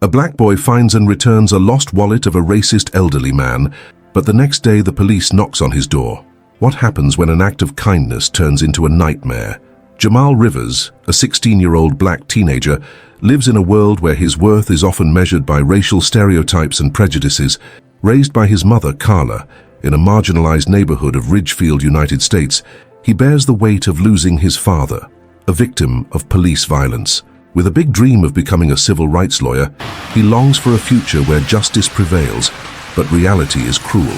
A black boy finds and returns a lost wallet of a racist elderly man, but the next day the police knocks on his door. What happens when an act of kindness turns into a nightmare? Jamal Rivers, a 16-year-old black teenager, lives in a world where his worth is often measured by racial stereotypes and prejudices. Raised by his mother, Carla, in a marginalized neighborhood of Ridgefield, United States, he bears the weight of losing his father, a victim of police violence. With a big dream of becoming a civil rights lawyer, he longs for a future where justice prevails, but reality is cruel.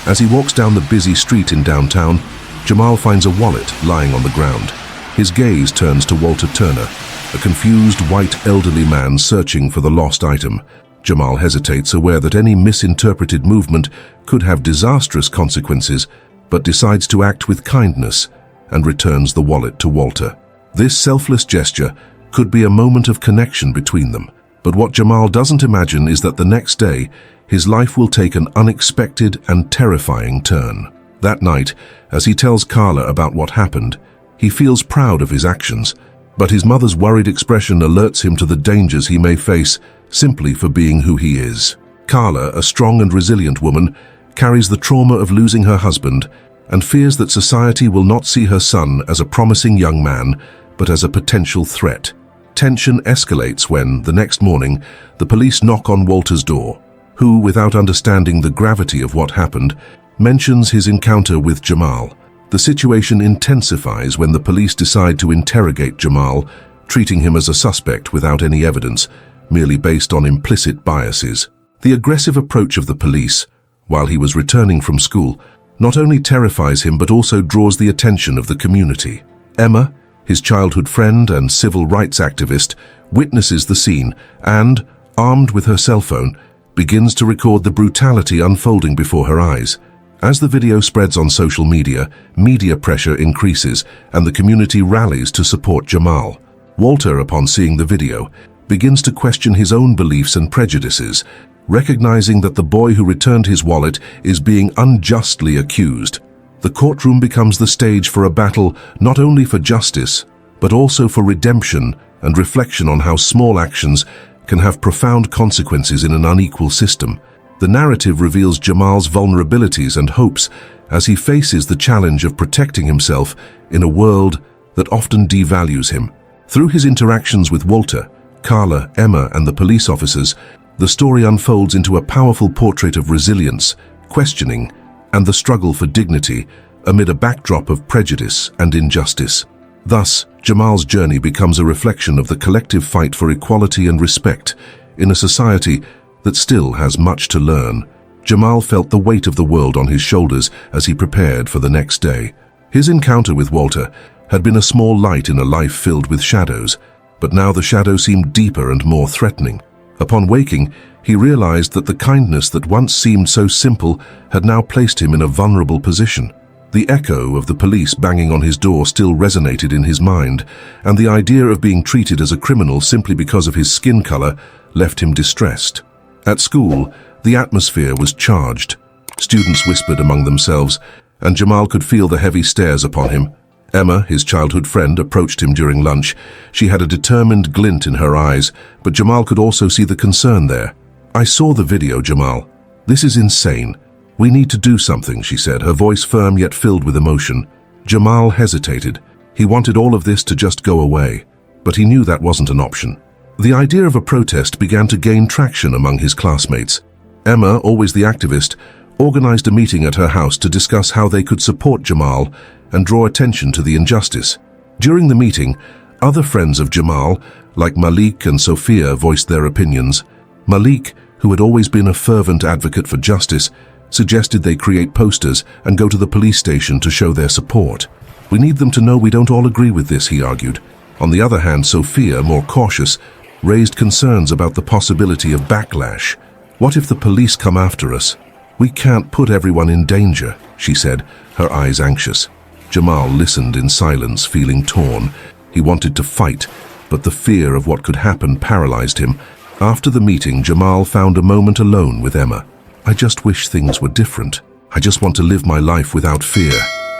As he walks down the busy street in downtown, Jamal finds a wallet lying on the ground. His gaze turns to Walter Turner, a confused white elderly man searching for the lost item. Jamal hesitates, aware that any misinterpreted movement could have disastrous consequences, but decides to act with kindness and returns the wallet to Walter. This selfless gesture could be a moment of connection between them. But what Jamal doesn't imagine is that the next day, his life will take an unexpected and terrifying turn. That night, as he tells Carla about what happened, he feels proud of his actions, but his mother's worried expression alerts him to the dangers he may face simply for being who he is. Carla, a strong and resilient woman, carries the trauma of losing her husband and fears that society will not see her son as a promising young man, but as a potential threat. Tension escalates when, the next morning, the police knock on Walter's door, who, without understanding the gravity of what happened, mentions his encounter with Jamal. The situation intensifies when the police decide to interrogate Jamal, treating him as a suspect without any evidence, merely based on implicit biases. The aggressive approach of the police, while he was returning from school, not only terrifies him but also draws the attention of the community. Emma, his childhood friend and civil rights activist, witnesses the scene and, armed with her cell phone, begins to record the brutality unfolding before her eyes. As the video spreads on social media, media pressure increases and the community rallies to support Jamal. Walter, upon seeing the video, begins to question his own beliefs and prejudices, recognizing that the boy who returned his wallet is being unjustly accused. The courtroom becomes the stage for a battle not only for justice, but also for redemption and reflection on how small actions can have profound consequences in an unequal system. The narrative reveals Jamal's vulnerabilities and hopes as he faces the challenge of protecting himself in a world that often devalues him. Through his interactions with Walter, Carla, Emma, and the police officers, the story unfolds into a powerful portrait of resilience, questioning, and the struggle for dignity amid a backdrop of prejudice and injustice. Thus, Jamal's journey becomes a reflection of the collective fight for equality and respect in a society that still has much to learn. Jamal felt the weight of the world on his shoulders as he prepared for the next day. His encounter with Walter had been a small light in a life filled with shadows, but now the shadow seemed deeper and more threatening. Upon waking, he realized that the kindness that once seemed so simple had now placed him in a vulnerable position. The echo of the police banging on his door still resonated in his mind, and the idea of being treated as a criminal simply because of his skin color left him distressed. At school, the atmosphere was charged. Students whispered among themselves, and Jamal could feel the heavy stares upon him. Emma, his childhood friend, approached him during lunch. She had a determined glint in her eyes, but Jamal could also see the concern there. "I saw the video, Jamal. This is insane. We need to do something," she said, her voice firm yet filled with emotion. Jamal hesitated. He wanted all of this to just go away, but he knew that wasn't an option. The idea of a protest began to gain traction among his classmates. Emma, always the activist, organized a meeting at her house to discuss how they could support Jamal and draw attention to the injustice. During the meeting, other friends of Jamal, like Malik and Sophia, voiced their opinions. Malik, who had always been a fervent advocate for justice, suggested they create posters and go to the police station to show their support. "We need them to know we don't all agree with this," he argued. On the other hand, Sophia, more cautious, raised concerns about the possibility of backlash. "What if the police come after us? We can't put everyone in danger," she said, her eyes anxious. Jamal listened in silence, feeling torn. He wanted to fight, but the fear of what could happen paralyzed him. After the meeting, Jamal found a moment alone with Emma. "I just wish things were different. I just want to live my life without fear,"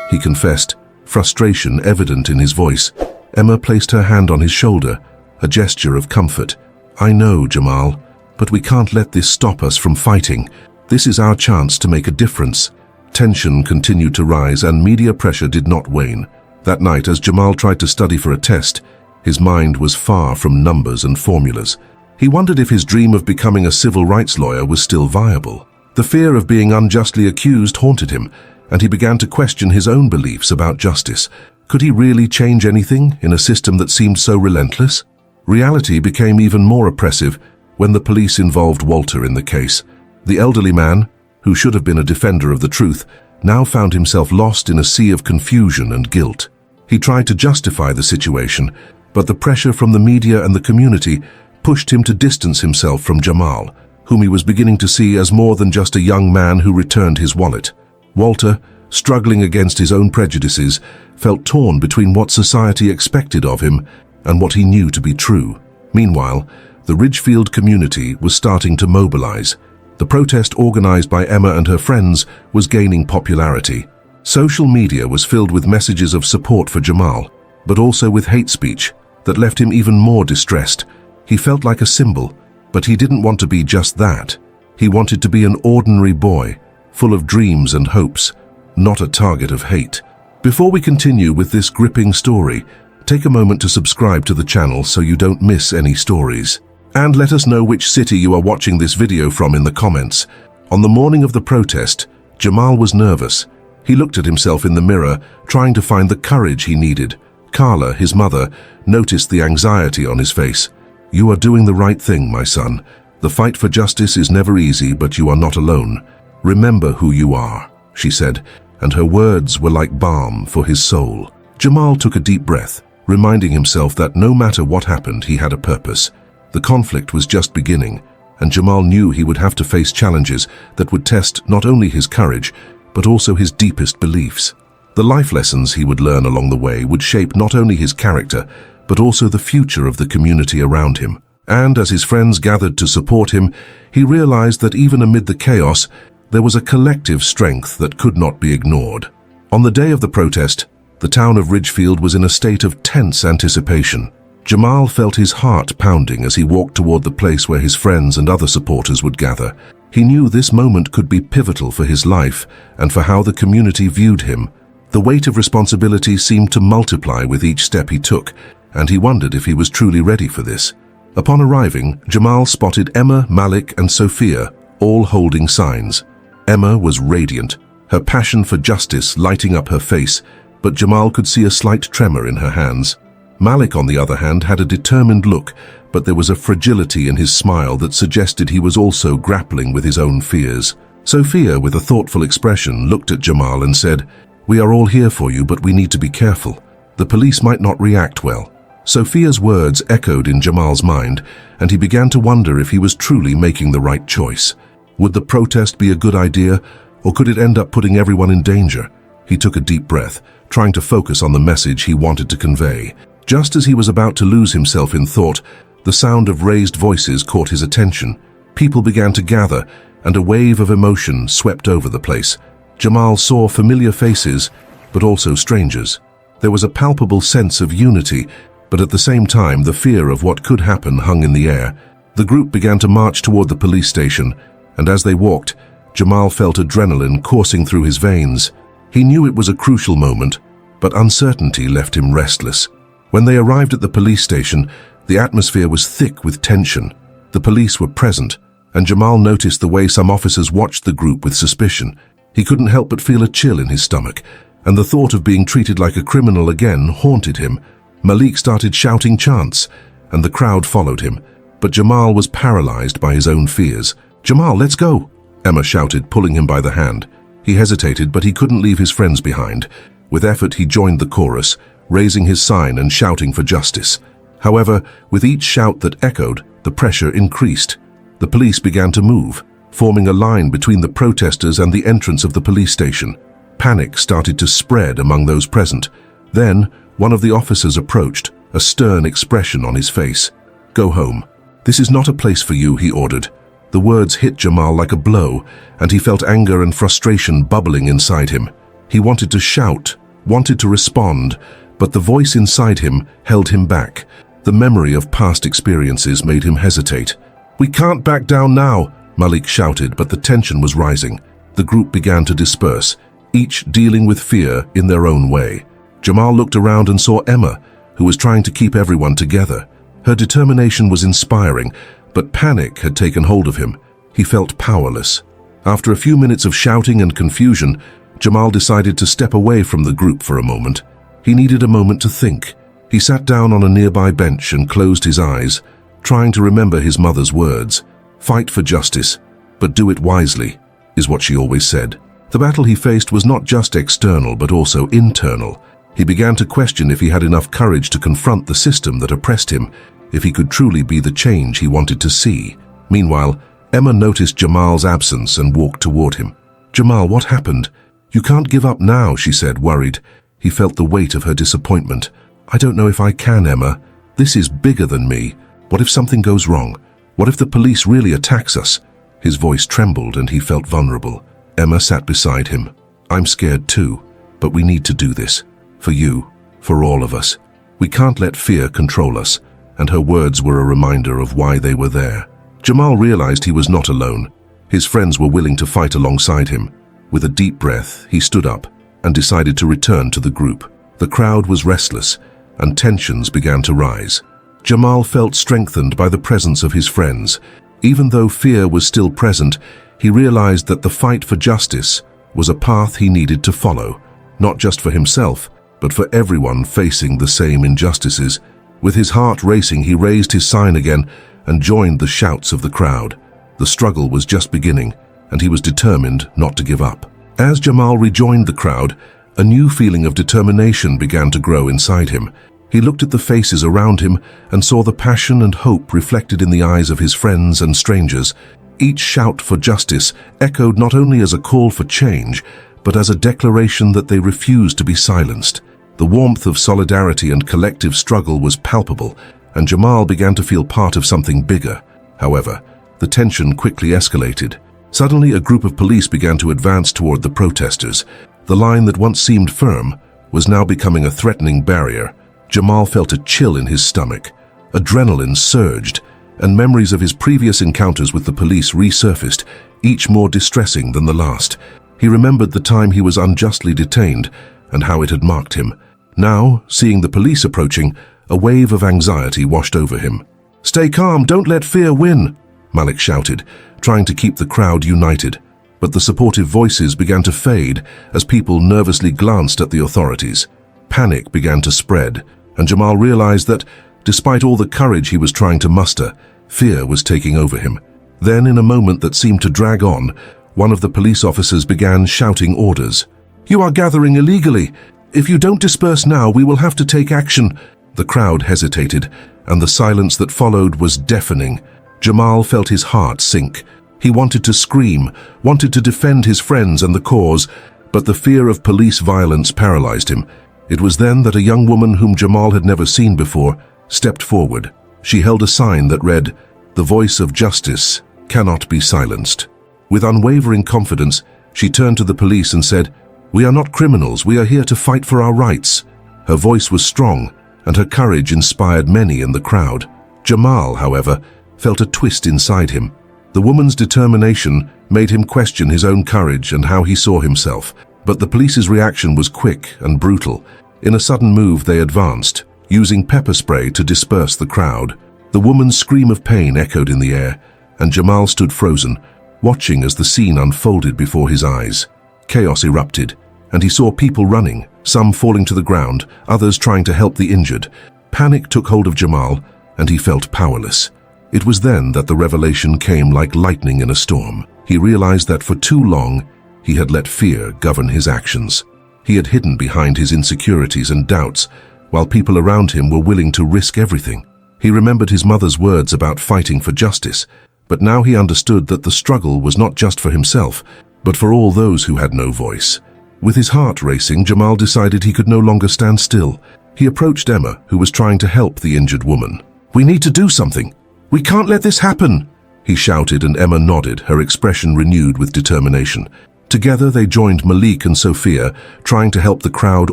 he confessed, frustration evident in his voice. Emma placed her hand on his shoulder, a gesture of comfort. "I know, Jamal. But we can't let this stop us from fighting. This is our chance to make a difference." Tension continued to rise and media pressure did not wane. That night, as Jamal tried to study for a test, his mind was far from numbers and formulas. He wondered if his dream of becoming a civil rights lawyer was still viable. The fear of being unjustly accused haunted him, and he began to question his own beliefs about justice. Could he really change anything in a system that seemed so relentless? Reality became even more oppressive when the police involved Walter in the case. The elderly man, who should have been a defender of the truth, now found himself lost in a sea of confusion and guilt. He tried to justify the situation, but the pressure from the media and the community pushed him to distance himself from Jamal, whom he was beginning to see as more than just a young man who returned his wallet. Walter, struggling against his own prejudices, felt torn between what society expected of him and what he knew to be true. Meanwhile, the Ridgefield community was starting to mobilize. The protest organized by Emma and her friends was gaining popularity. Social media was filled with messages of support for Jamal, but also with hate speech that left him even more distressed. He felt like a symbol, but he didn't want to be just that. He wanted to be an ordinary boy, full of dreams and hopes, not a target of hate. Before we continue with this gripping story, take a moment to subscribe to the channel so you don't miss any stories. And let us know which city you are watching this video from in the comments. On the morning of the protest, Jamal was nervous. He looked at himself in the mirror, trying to find the courage he needed. Carla, his mother, noticed the anxiety on his face. "You are doing the right thing, my son. The fight for justice is never easy, but you are not alone. Remember who you are," she said, and her words were like balm for his soul. Jamal took a deep breath, reminding himself that no matter what happened, he had a purpose. The conflict was just beginning, and Jamal knew he would have to face challenges that would test not only his courage, but also his deepest beliefs. The life lessons he would learn along the way would shape not only his character, but also the future of the community around him. And as his friends gathered to support him, he realized that even amid the chaos, there was a collective strength that could not be ignored. On the day of the protest, the town of Ridgefield was in a state of tense anticipation. Jamal felt his heart pounding as he walked toward the place where his friends and other supporters would gather. He knew this moment could be pivotal for his life and for how the community viewed him. The weight of responsibility seemed to multiply with each step he took, and he wondered if he was truly ready for this. Upon arriving, Jamal spotted Emma, Malik, and Sophia, all holding signs. Emma was radiant, her passion for justice lighting up her face, but Jamal could see a slight tremor in her hands. Malik, on the other hand, had a determined look, but there was a fragility in his smile that suggested he was also grappling with his own fears. Sophia, with a thoughtful expression, looked at Jamal and said, "We are all here for you, but we need to be careful. The police might not react well." Sophia's words echoed in Jamal's mind, and he began to wonder if he was truly making the right choice. Would the protest be a good idea, or could it end up putting everyone in danger? He took a deep breath, trying to focus on the message he wanted to convey. Just as he was about to lose himself in thought, the sound of raised voices caught his attention. People began to gather, and a wave of emotion swept over the place. Jamal saw familiar faces, but also strangers. There was a palpable sense of unity, but at the same time the fear of what could happen hung in the air. The group began to march toward the police station, and as they walked, Jamal felt adrenaline coursing through his veins. He knew it was a crucial moment, but uncertainty left him restless. When they arrived at the police station, the atmosphere was thick with tension. The police were present, and Jamal noticed the way some officers watched the group with suspicion. He couldn't help but feel a chill in his stomach, and the thought of being treated like a criminal again haunted him. Malik started shouting chants, and the crowd followed him, but Jamal was paralyzed by his own fears. "Jamal, let's go!" Emma shouted, pulling him by the hand. He hesitated, but he couldn't leave his friends behind. With effort, he joined the chorus, raising his sign and shouting for justice. However, with each shout that echoed, the pressure increased. The police began to move, forming a line between the protesters and the entrance of the police station. Panic started to spread among those present. Then, one of the officers approached, a stern expression on his face. "Go home. This is not a place for you," he ordered. The words hit Jamal like a blow, and he felt anger and frustration bubbling inside him. He wanted to shout, wanted to respond, but the voice inside him held him back. The memory of past experiences made him hesitate. "We can't back down now," Malik shouted, but the tension was rising. The group began to disperse, each dealing with fear in their own way. Jamal looked around and saw Emma, who was trying to keep everyone together. Her determination was inspiring, but panic had taken hold of him. He felt powerless. After a few minutes of shouting and confusion, Jamal decided to step away from the group for a moment. He needed a moment to think. He sat down on a nearby bench and closed his eyes, trying to remember his mother's words. "Fight for justice, but do it wisely," is what she always said. The battle he faced was not just external, but also internal. He began to question if he had enough courage to confront the system that oppressed him, if he could truly be the change he wanted to see. Meanwhile, Emma noticed Jamal's absence and walked toward him. "Jamal, what happened?" "You can't give up now," she said, worried. He felt the weight of her disappointment. "I don't know if I can, Emma. This is bigger than me. What if something goes wrong? What if the police really attacks us?" His voice trembled and he felt vulnerable. Emma sat beside him. "I'm scared too, but we need to do this. For you, for all of us. We can't let fear control us," and her words were a reminder of why they were there. Jamal realized he was not alone. His friends were willing to fight alongside him. With a deep breath, he stood up and decided to return to the group. The crowd was restless, and tensions began to rise. Jamal felt strengthened by the presence of his friends. Even though fear was still present, he realized that the fight for justice was a path he needed to follow, not just for himself, but for everyone facing the same injustices. With his heart racing, he raised his sign again and joined the shouts of the crowd. The struggle was just beginning, and he was determined not to give up. As Jamal rejoined the crowd, a new feeling of determination began to grow inside him. He looked at the faces around him and saw the passion and hope reflected in the eyes of his friends and strangers. Each shout for justice echoed not only as a call for change, but as a declaration that they refused to be silenced. The warmth of solidarity and collective struggle was palpable, and Jamal began to feel part of something bigger. However, the tension quickly escalated. Suddenly, a group of police began to advance toward the protesters. The line that once seemed firm was now becoming a threatening barrier. Jamal felt a chill in his stomach. Adrenaline surged, and memories of his previous encounters with the police resurfaced, each more distressing than the last. He remembered the time he was unjustly detained and how it had marked him. Now, seeing the police approaching, a wave of anxiety washed over him. "Stay calm, don't let fear win," Malik shouted, trying to keep the crowd united. But the supportive voices began to fade as people nervously glanced at the authorities. Panic began to spread, and Jamal realized that, despite all the courage he was trying to muster, fear was taking over him. Then, in a moment that seemed to drag on, one of the police officers began shouting orders. "You are gathering illegally. If you don't disperse now, we will have to take action." The crowd hesitated, and the silence that followed was deafening. Jamal felt his heart sink. He wanted to scream, wanted to defend his friends and the cause, but the fear of police violence paralyzed him. It was then that a young woman whom Jamal had never seen before stepped forward. She held a sign that read, "The voice of justice cannot be silenced." With unwavering confidence, she turned to the police and said, "We are not criminals, we are here to fight for our rights." Her voice was strong, and her courage inspired many in the crowd. Jamal, however, felt a twist inside him. The woman's determination made him question his own courage and how he saw himself. But the police's reaction was quick and brutal. In a sudden move, they advanced, using pepper spray to disperse the crowd. The woman's scream of pain echoed in the air, and Jamal stood frozen, watching as the scene unfolded before his eyes. Chaos erupted, and he saw people running, some falling to the ground, others trying to help the injured. Panic took hold of Jamal, and he felt powerless. It was then that the revelation came like lightning in a storm. He realized that for too long, he had let fear govern his actions. He had hidden behind his insecurities and doubts, while people around him were willing to risk everything. He remembered his mother's words about fighting for justice, but now he understood that the struggle was not just for himself, but for all those who had no voice. With his heart racing, Jamal decided he could no longer stand still. He approached Emma, who was trying to help the injured woman. "We need to do something. We can't let this happen," he shouted, and Emma nodded, her expression renewed with determination. Together they joined Malik and Sophia, trying to help the crowd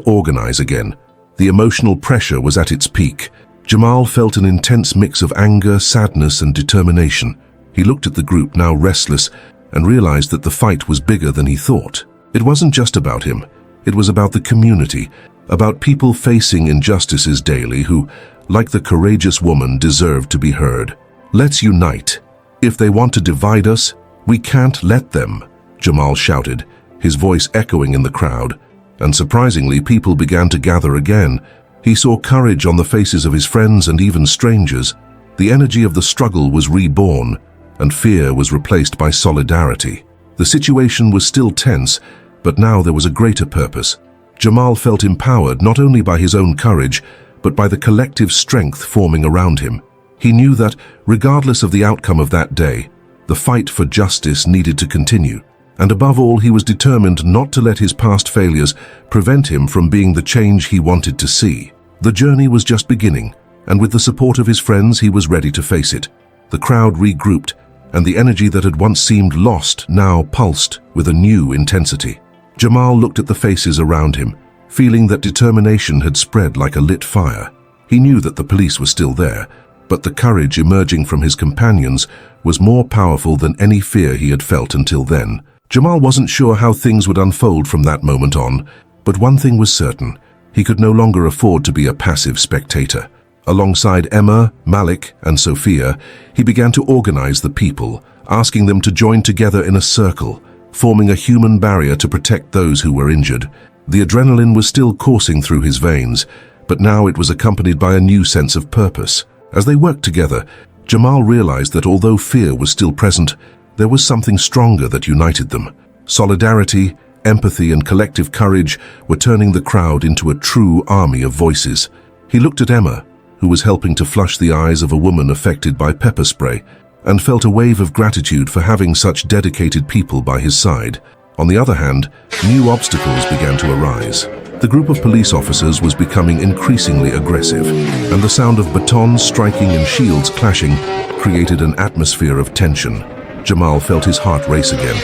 organize again. The emotional pressure was at its peak. Jamal felt an intense mix of anger, sadness, and determination. He looked at the group, now restless, and realized that the fight was bigger than he thought. It wasn't just about him. It was about the community, about people facing injustices daily who, like the courageous woman, deserved to be heard. "Let's unite. If they want to divide us, we can't let them," Jamal shouted, his voice echoing in the crowd. And surprisingly, people began to gather again. He saw courage on the faces of his friends and even strangers. The energy of the struggle was reborn, and fear was replaced by solidarity. The situation was still tense, but now there was a greater purpose. Jamal felt empowered not only by his own courage, but by the collective strength forming around him. He knew that, regardless of the outcome of that day, the fight for justice needed to continue. And above all, he was determined not to let his past failures prevent him from being the change he wanted to see. The journey was just beginning, and with the support of his friends, he was ready to face it. The crowd regrouped, and the energy that had once seemed lost now pulsed with a new intensity. Jamal looked at the faces around him, feeling that determination had spread like a lit fire. He knew that the police were still there, but the courage emerging from his companions was more powerful than any fear he had felt until then. Jamal wasn't sure how things would unfold from that moment on, but one thing was certain: he could no longer afford to be a passive spectator. Alongside Emma, Malik, and Sophia, he began to organize the people, asking them to join together in a circle, forming a human barrier to protect those who were injured. The adrenaline was still coursing through his veins, but now it was accompanied by a new sense of purpose. As they worked together, Jamal realized that although fear was still present, there was something stronger that united them. Solidarity, empathy, and collective courage were turning the crowd into a true army of voices. He looked at Emma, who was helping to flush the eyes of a woman affected by pepper spray, and felt a wave of gratitude for having such dedicated people by his side. On the other hand, new obstacles began to arise. The group of police officers was becoming increasingly aggressive, and the sound of batons striking and shields clashing created an atmosphere of tension. Jamal felt his heart race again,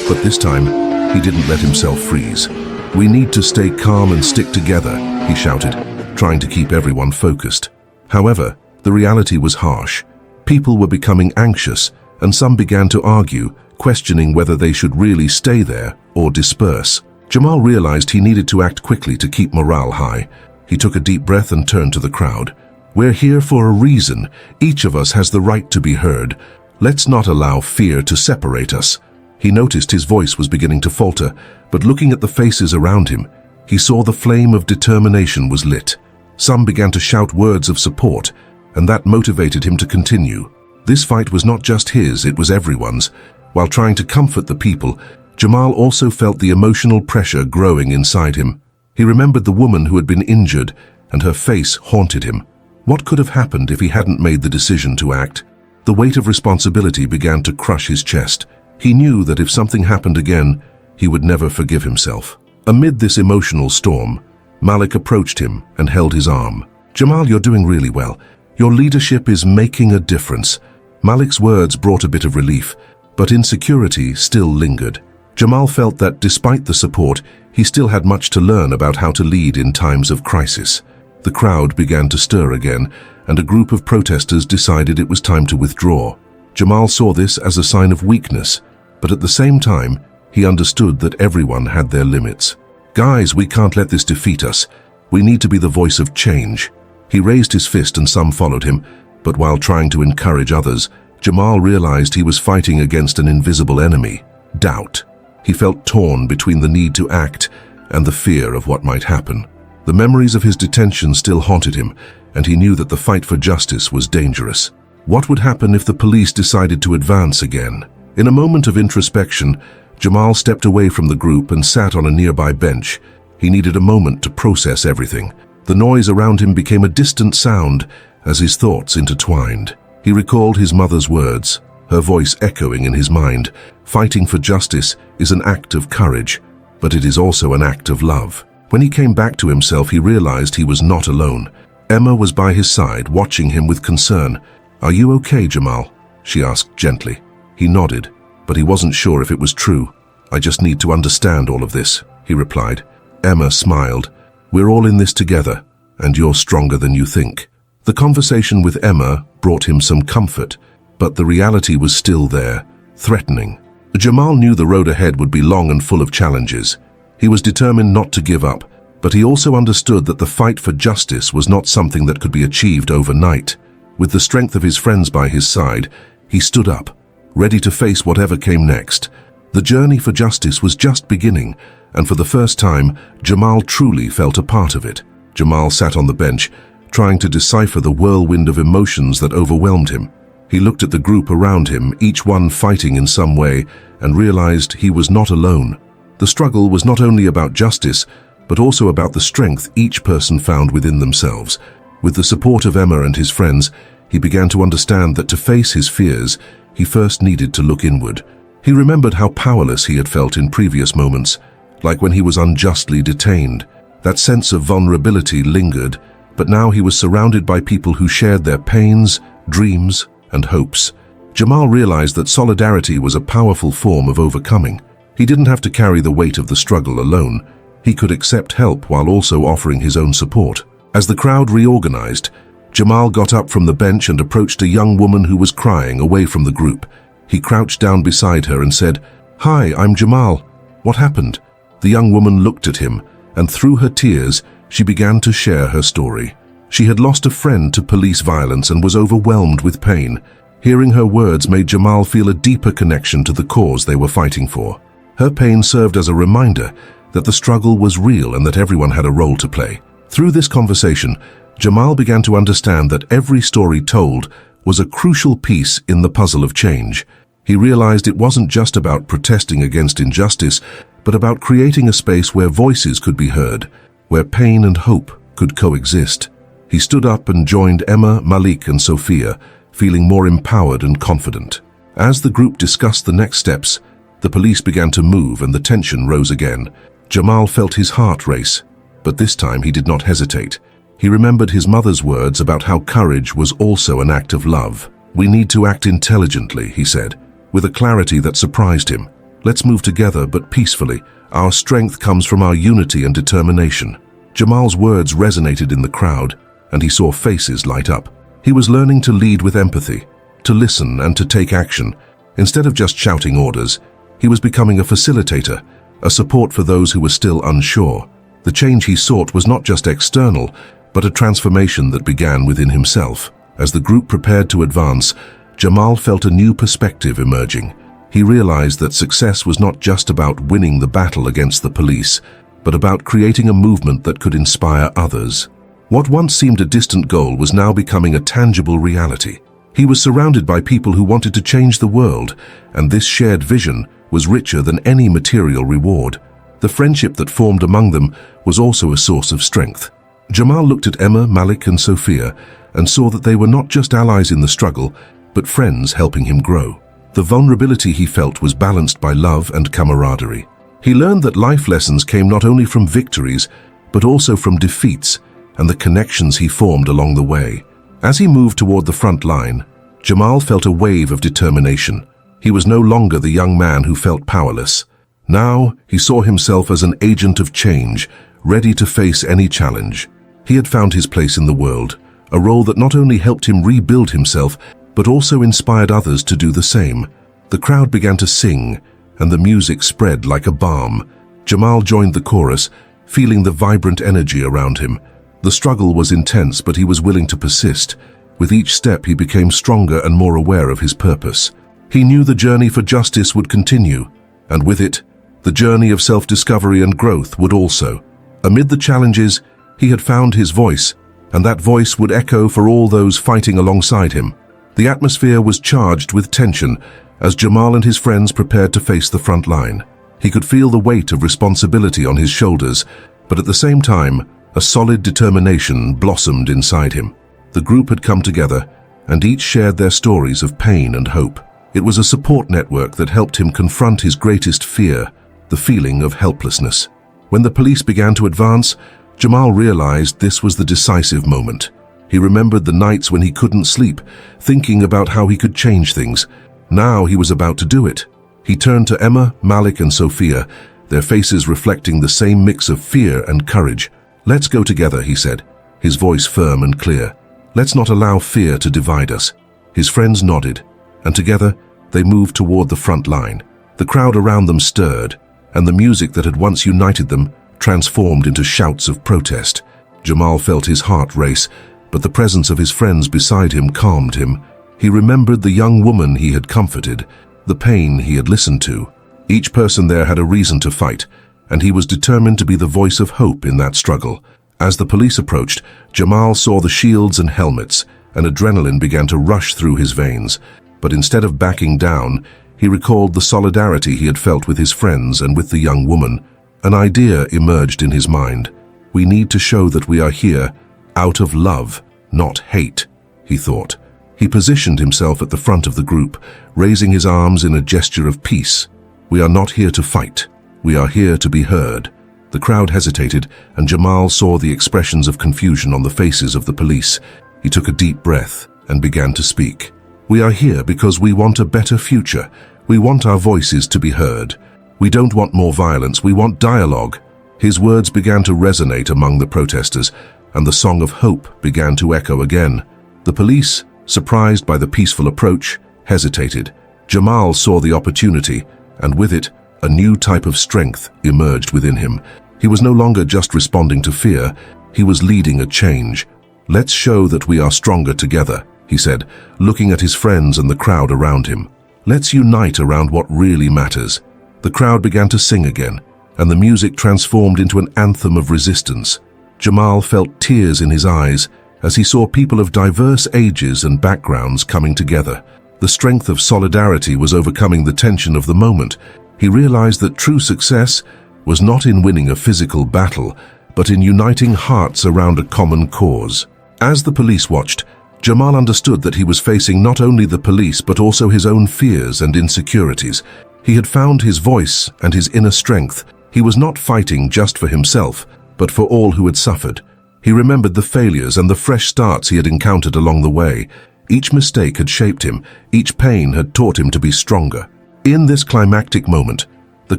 but this time, he didn't let himself freeze. "We need to stay calm and stick together," he shouted, trying to keep everyone focused. However, the reality was harsh. People were becoming anxious, and some began to argue, questioning whether they should really stay there or disperse. Jamal realized he needed to act quickly to keep morale high. He took a deep breath and turned to the crowd. "We're here for a reason. Each of us has the right to be heard. Let's not allow fear to separate us." He noticed his voice was beginning to falter, but looking at the faces around him, he saw the flame of determination was lit. Some began to shout words of support, and that motivated him to continue. This fight was not just his, it was everyone's. While trying to comfort the people, Jamal also felt the emotional pressure growing inside him. He remembered the woman who had been injured, and her face haunted him. What could have happened if he hadn't made the decision to act? The weight of responsibility began to crush his chest. He knew that if something happened again, he would never forgive himself. Amid this emotional storm, Malik approached him and held his arm. "Jamal, you're doing really well. Your leadership is making a difference." Malik's words brought a bit of relief, but insecurity still lingered. Jamal felt that despite the support, he still had much to learn about how to lead in times of crisis. The crowd began to stir again, and a group of protesters decided it was time to withdraw. Jamal saw this as a sign of weakness, but at the same time, he understood that everyone had their limits. "Guys, we can't let this defeat us. We need to be the voice of change." He raised his fist and some followed him, but while trying to encourage others, Jamal realized he was fighting against an invisible enemy: doubt. He felt torn between the need to act and the fear of what might happen. The memories of his detention still haunted him, and he knew that the fight for justice was dangerous. What would happen if the police decided to advance again? In a moment of introspection, Jamal stepped away from the group and sat on a nearby bench. He needed a moment to process everything. The noise around him became a distant sound as his thoughts intertwined. He recalled his mother's words, her voice echoing in his mind. Fighting for justice is an act of courage, but it is also an act of love. When he came back to himself, he realized he was not alone. Emma was by his side, watching him with concern. "Are you okay, Jamal?" she asked gently. He nodded, but he wasn't sure if it was true. "I just need to understand all of this," he replied. Emma smiled. "We're all in this together, and you're stronger than you think." The conversation with Emma brought him some comfort. but the reality was still there, threatening. Jamal knew the road ahead would be long and full of challenges. He was determined not to give up, but he also understood that the fight for justice was not something that could be achieved overnight. With the strength of his friends by his side, he stood up, ready to face whatever came next. The journey for justice was just beginning, and for the first time, Jamal truly felt a part of it. Jamal sat on the bench, trying to decipher the whirlwind of emotions that overwhelmed him. He looked at the group around him, each one fighting in some way, and realized he was not alone. The struggle was not only about justice, but also about the strength each person found within themselves. With the support of Emma and his friends, he began to understand that to face his fears, he first needed to look inward. He remembered how powerless he had felt in previous moments, like when he was unjustly detained. That sense of vulnerability lingered, but now he was surrounded by people who shared their pains, dreams, and hopes. Jamal realized that solidarity was a powerful form of overcoming. He didn't have to carry the weight of the struggle alone. He could accept help while also offering his own support. As the crowd reorganized, Jamal got up from the bench and approached a young woman who was crying away from the group. He crouched down beside her and said, "Hi, I'm Jamal. What happened?" The young woman looked at him, and through her tears, she began to share her story. She had lost a friend to police violence and was overwhelmed with pain. Hearing her words made Jamal feel a deeper connection to the cause they were fighting for. Her pain served as a reminder that the struggle was real and that everyone had a role to play. Through this conversation, Jamal began to understand that every story told was a crucial piece in the puzzle of change. He realized it wasn't just about protesting against injustice, but about creating a space where voices could be heard, where pain and hope could coexist. He stood up and joined Emma, Malik, and Sophia, feeling more empowered and confident. As the group discussed the next steps, the police began to move and the tension rose again. Jamal felt his heart race, but this time he did not hesitate. He remembered his mother's words about how courage was also an act of love. "We need to act intelligently," he said, with a clarity that surprised him. "Let's move together, but peacefully. Our strength comes from our unity and determination." Jamal's words resonated in the crowd, and he saw faces light up. He was learning to lead with empathy, to listen and to take action. Instead of just shouting orders, he was becoming a facilitator, a support for those who were still unsure. The change he sought was not just external, but a transformation that began within himself. As the group prepared to advance, Jamal felt a new perspective emerging. He realized that success was not just about winning the battle against the police, but about creating a movement that could inspire others. What once seemed a distant goal was now becoming a tangible reality. He was surrounded by people who wanted to change the world, and this shared vision was richer than any material reward. The friendship that formed among them was also a source of strength. Jamal looked at Emma, Malik, and Sophia and saw that they were not just allies in the struggle, but friends helping him grow. The vulnerability he felt was balanced by love and camaraderie. He learned that life lessons came not only from victories, but also from defeats and the connections he formed along the way. As he moved toward the front line, Jamal felt a wave of determination. He was no longer the young man who felt powerless. Now he saw himself as an agent of change, ready to face any challenge. He had found his place in the world, a role that not only helped him rebuild himself, but also inspired others to do the same. The crowd began to sing, and the music spread like a balm. Jamal joined the chorus, feeling the vibrant energy around him. The struggle was intense, but he was willing to persist. With each step, he became stronger and more aware of his purpose. He knew the journey for justice would continue, and with it, the journey of self-discovery and growth would also. Amid the challenges, he had found his voice, and that voice would echo for all those fighting alongside him. The atmosphere was charged with tension as Jamal and his friends prepared to face the front line. He could feel the weight of responsibility on his shoulders, but at the same time, a solid determination blossomed inside him. The group had come together, and each shared their stories of pain and hope. It was a support network that helped him confront his greatest fear, the feeling of helplessness. When the police began to advance, Jamal realized this was the decisive moment. He remembered the nights when he couldn't sleep, thinking about how he could change things. Now he was about to do it. He turned to Emma, Malik, and Sophia, their faces reflecting the same mix of fear and courage. "Let's go together," he said, his voice firm and clear. "Let's not allow fear to divide us." His friends nodded, and together they moved toward the front line. The crowd around them stirred, and the music that had once united them transformed into shouts of protest. Jamal felt his heart race, but the presence of his friends beside him calmed him. He remembered the young woman he had comforted, the pain he had listened to. Each person there had a reason to fight, and he was determined to be the voice of hope in that struggle. As the police approached, Jamal saw the shields and helmets, and adrenaline began to rush through his veins. But instead of backing down, he recalled the solidarity he had felt with his friends and with the young woman. An idea emerged in his mind. We need to show that we are here out of love, not hate, he thought. He positioned himself at the front of the group, raising his arms in a gesture of peace. We are not here to fight. We are here to be heard. The crowd hesitated, and Jamal saw the expressions of confusion on the faces of the police. He took a deep breath and began to speak. We are here because we want a better future. We want our voices to be heard. We don't want more violence, we want dialogue. His words began to resonate among the protesters, and the song of hope began to echo again. The police, surprised by the peaceful approach, hesitated. Jamal saw the opportunity, and with it, a new type of strength emerged within him. He was no longer just responding to fear, he was leading a change. Let's show that we are stronger together, he said, looking at his friends and the crowd around him. Let's unite around what really matters. The crowd began to sing again, and the music transformed into an anthem of resistance. Jamal felt tears in his eyes as he saw people of diverse ages and backgrounds coming together. The strength of solidarity was overcoming the tension of the moment. He realized that true success was not in winning a physical battle, but in uniting hearts around a common cause. As the police watched, Jamal understood that he was facing not only the police but also his own fears and insecurities. He had found his voice and his inner strength. He was not fighting just for himself, but for all who had suffered. He remembered the failures and the fresh starts he had encountered along the way. Each mistake had shaped him, each pain had taught him to be stronger. In this climactic moment, the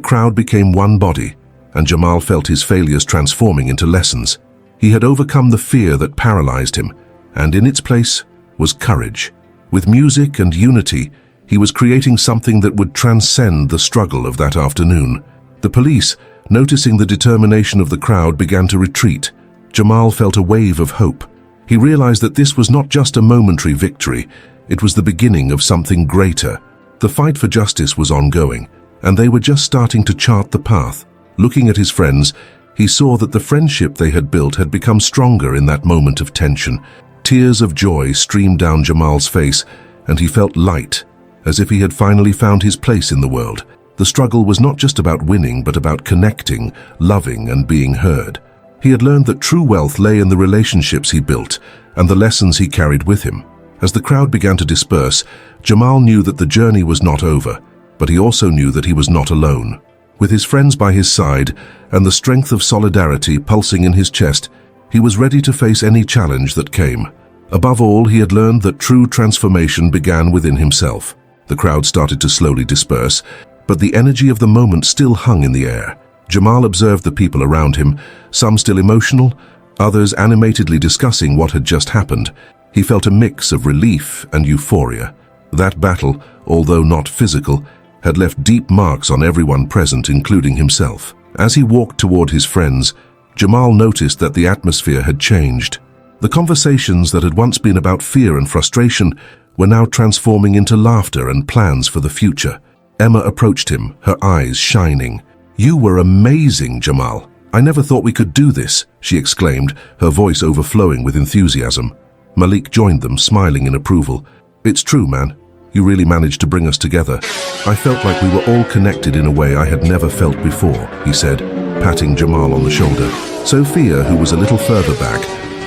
crowd became one body, and Jamal felt his failures transforming into lessons. He had overcome the fear that paralyzed him, and in its place was courage. With music and unity, he was creating something that would transcend the struggle of that afternoon. The police, noticing the determination of the crowd, began to retreat. Jamal felt a wave of hope. He realized that this was not just a momentary victory, it was the beginning of something greater. The fight for justice was ongoing, and they were just starting to chart the path. Looking at his friends, he saw that the friendship they had built had become stronger in that moment of tension. Tears of joy streamed down Jamal's face, and he felt light, as if he had finally found his place in the world. The struggle was not just about winning, but about connecting, loving, and being heard. He had learned that true wealth lay in the relationships he built and the lessons he carried with him. As the crowd began to disperse, Jamal knew that the journey was not over, but he also knew that he was not alone. With his friends by his side and the strength of solidarity pulsing in his chest, he was ready to face any challenge that came. Above all, he had learned that true transformation began within himself. The crowd started to slowly disperse, but the energy of the moment still hung in the air. Jamal observed the people around him, some still emotional, others animatedly discussing what had just happened. He felt a mix of relief and euphoria. That battle, although not physical, had left deep marks on everyone present, including himself. As he walked toward his friends, Jamal noticed that the atmosphere had changed. The conversations that had once been about fear and frustration were now transforming into laughter and plans for the future. Emma approached him, her eyes shining. "You were amazing, Jamal. I never thought we could do this," she exclaimed, her voice overflowing with enthusiasm. Malik joined them, smiling in approval. "It's true, man. You really managed to bring us together. I felt like we were all connected in a way I had never felt before," he said, patting Jamal on the shoulder. Sophia, who was a little further back,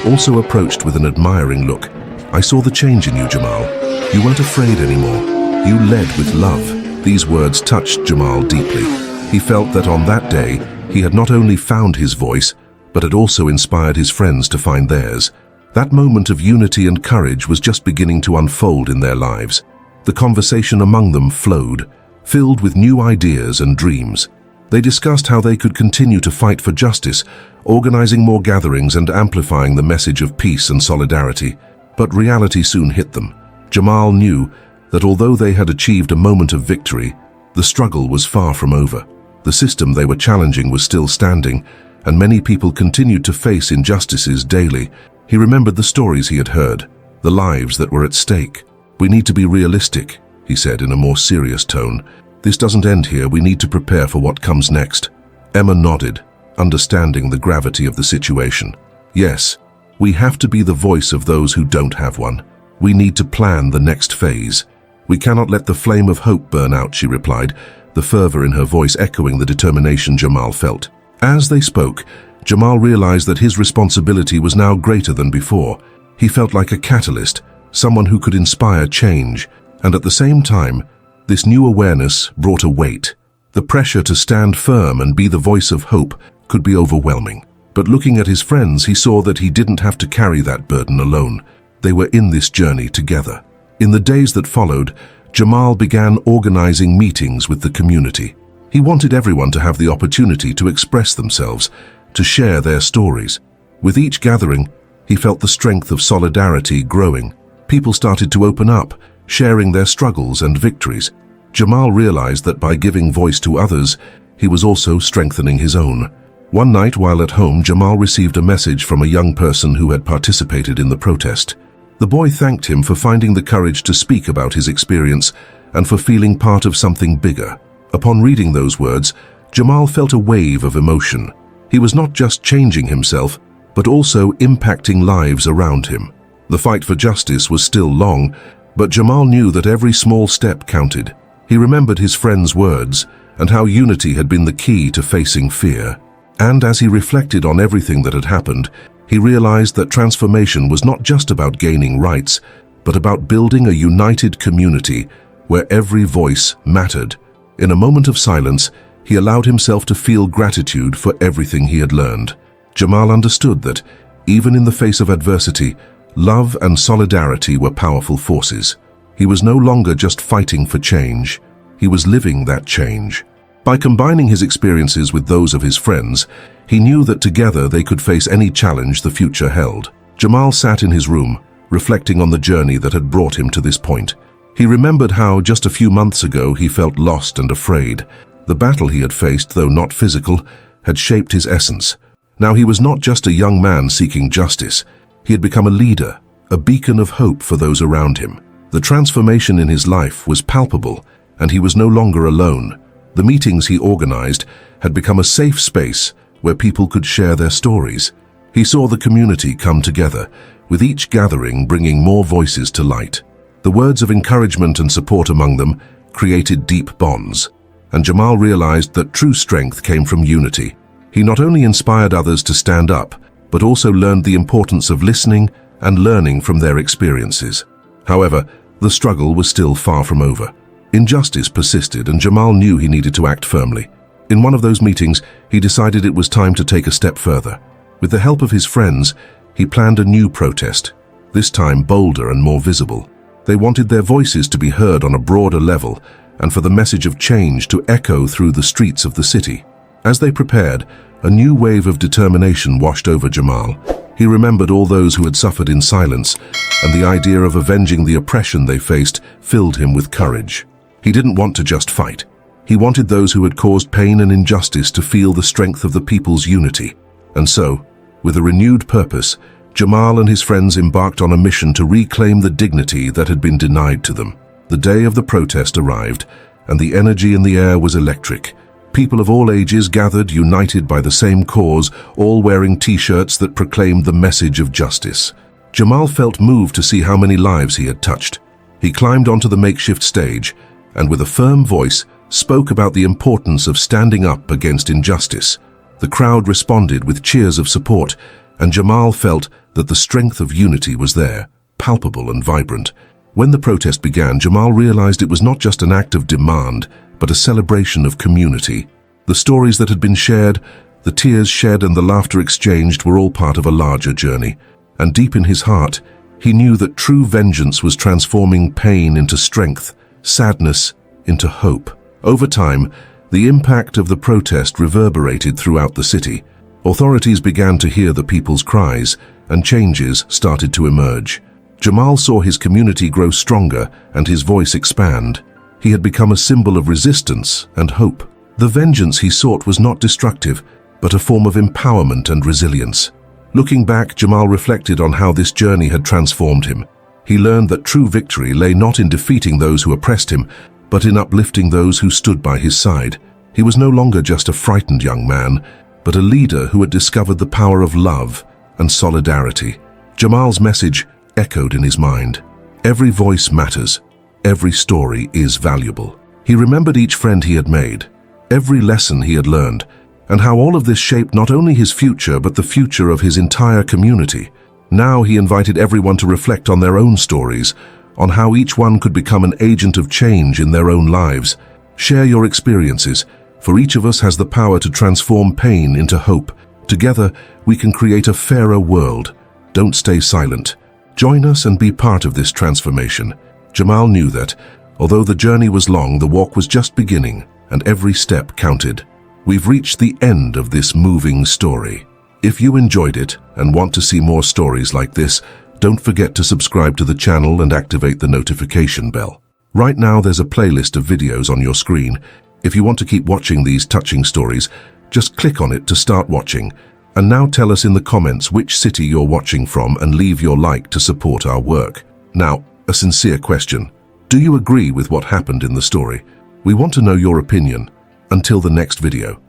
also approached with an admiring look. "I saw the change in you, Jamal. You weren't afraid anymore. You led with love." These words touched Jamal deeply. He felt that on that day, he had not only found his voice, but had also inspired his friends to find theirs. That moment of unity and courage was just beginning to unfold in their lives. The conversation among them flowed, filled with new ideas and dreams. They discussed how they could continue to fight for justice, organizing more gatherings and amplifying the message of peace and solidarity. But reality soon hit them. Jamal knew that although they had achieved a moment of victory, the struggle was far from over. The system they were challenging was still standing, and many people continued to face injustices daily. He remembered the stories he had heard, the lives that were at stake. "We need to be realistic," he said in a more serious tone. "This doesn't end here. We need to prepare for what comes next." Emma nodded, understanding the gravity of the situation. "Yes, we have to be the voice of those who don't have one. We need to plan the next phase. We cannot let the flame of hope burn out," she replied, the fervor in her voice echoing the determination Jamal felt. As they spoke, Jamal realized that his responsibility was now greater than before. He felt like a catalyst, someone who could inspire change, and at the same time, this new awareness brought a weight. The pressure to stand firm and be the voice of hope could be overwhelming. But looking at his friends, he saw that he didn't have to carry that burden alone. They were in this journey together. In the days that followed, Jamal began organizing meetings with the community. He wanted everyone to have the opportunity to express themselves, to share their stories. With each gathering, he felt the strength of solidarity growing. People started to open up, sharing their struggles and victories. Jamal realized that by giving voice to others, he was also strengthening his own. One night while at home, Jamal received a message from a young person who had participated in the protest. The boy thanked him for finding the courage to speak about his experience and for feeling part of something bigger. Upon reading those words, Jamal felt a wave of emotion. He was not just changing himself, but also impacting lives around him. The fight for justice was still long, but Jamal knew that every small step counted. He remembered his friend's words and how unity had been the key to facing fear. And as he reflected on everything that had happened, he realized that transformation was not just about gaining rights, but about building a united community where every voice mattered. In a moment of silence, he allowed himself to feel gratitude for everything he had learned. Jamal understood that, even in the face of adversity, love and solidarity were powerful forces. He was no longer just fighting for change. He was living that change. By combining his experiences with those of his friends, he knew that together they could face any challenge the future held. Jamal sat in his room, reflecting on the journey that had brought him to this point. He remembered how, just a few months ago, he felt lost and afraid. The battle he had faced, though not physical, had shaped his essence. Now he was not just a young man seeking justice. He had become a leader, a beacon of hope for those around him. The transformation in his life was palpable, and he was no longer alone. The meetings he organized had become a safe space where people could share their stories. He saw the community come together, with each gathering bringing more voices to light. The words of encouragement and support among them created deep bonds, and Jamal realized that true strength came from unity. He not only inspired others to stand up, but also learned the importance of listening and learning from their experiences. However, the struggle was still far from over. Injustice persisted, and Jamal knew he needed to act firmly. In one of those meetings, he decided it was time to take a step further. With the help of his friends, he planned a new protest, this time bolder and more visible. They wanted their voices to be heard on a broader level and for the message of change to echo through the streets of the city. As they prepared, a new wave of determination washed over Jamal. He remembered all those who had suffered in silence, and the idea of avenging the oppression they faced filled him with courage. He didn't want to just fight. He wanted those who had caused pain and injustice to feel the strength of the people's unity. And so, with a renewed purpose, Jamal and his friends embarked on a mission to reclaim the dignity that had been denied to them. The day of the protest arrived, and the energy in the air was electric. People of all ages gathered, united by the same cause, all wearing T-shirts that proclaimed the message of justice. Jamal felt moved to see how many lives he had touched. He climbed onto the makeshift stage, and with a firm voice, spoke about the importance of standing up against injustice. The crowd responded with cheers of support, and Jamal felt that the strength of unity was there, palpable and vibrant. When the protest began, Jamal realized it was not just an act of demand, but a celebration of community. The stories that had been shared, the tears shed and the laughter exchanged were all part of a larger journey. And deep in his heart, he knew that true vengeance was transforming pain into strength, sadness into hope. Over time, the impact of the protest reverberated throughout the city. Authorities began to hear the people's cries, and changes started to emerge. Jamal saw his community grow stronger and his voice expand. He had become a symbol of resistance and hope. The vengeance he sought was not destructive, but a form of empowerment and resilience. Looking back, Jamal reflected on how this journey had transformed him. He learned that true victory lay not in defeating those who oppressed him, but in uplifting those who stood by his side. He was no longer just a frightened young man, but a leader who had discovered the power of love and solidarity. Jamal's message echoed in his mind. Every voice matters. Every story is valuable. He remembered each friend he had made, every lesson he had learned, and how all of this shaped not only his future but the future of his entire community. Now he invited everyone to reflect on their own stories, on how each one could become an agent of change in their own lives. Share your experiences, for each of us has the power to transform pain into hope. Together, we can create a fairer world. Don't stay silent. Join us and be part of this transformation. Jamal knew that, although the journey was long, the walk was just beginning, and every step counted. We've reached the end of this moving story. If you enjoyed it and want to see more stories like this, don't forget to subscribe to the channel and activate the notification bell. Right now, there's a playlist of videos on your screen. If you want to keep watching these touching stories, just click on it to start watching. And now tell us in the comments which city you're watching from and leave your like to support our work. Now, a sincere question. Do you agree with what happened in the story? We want to know your opinion. Until the next video.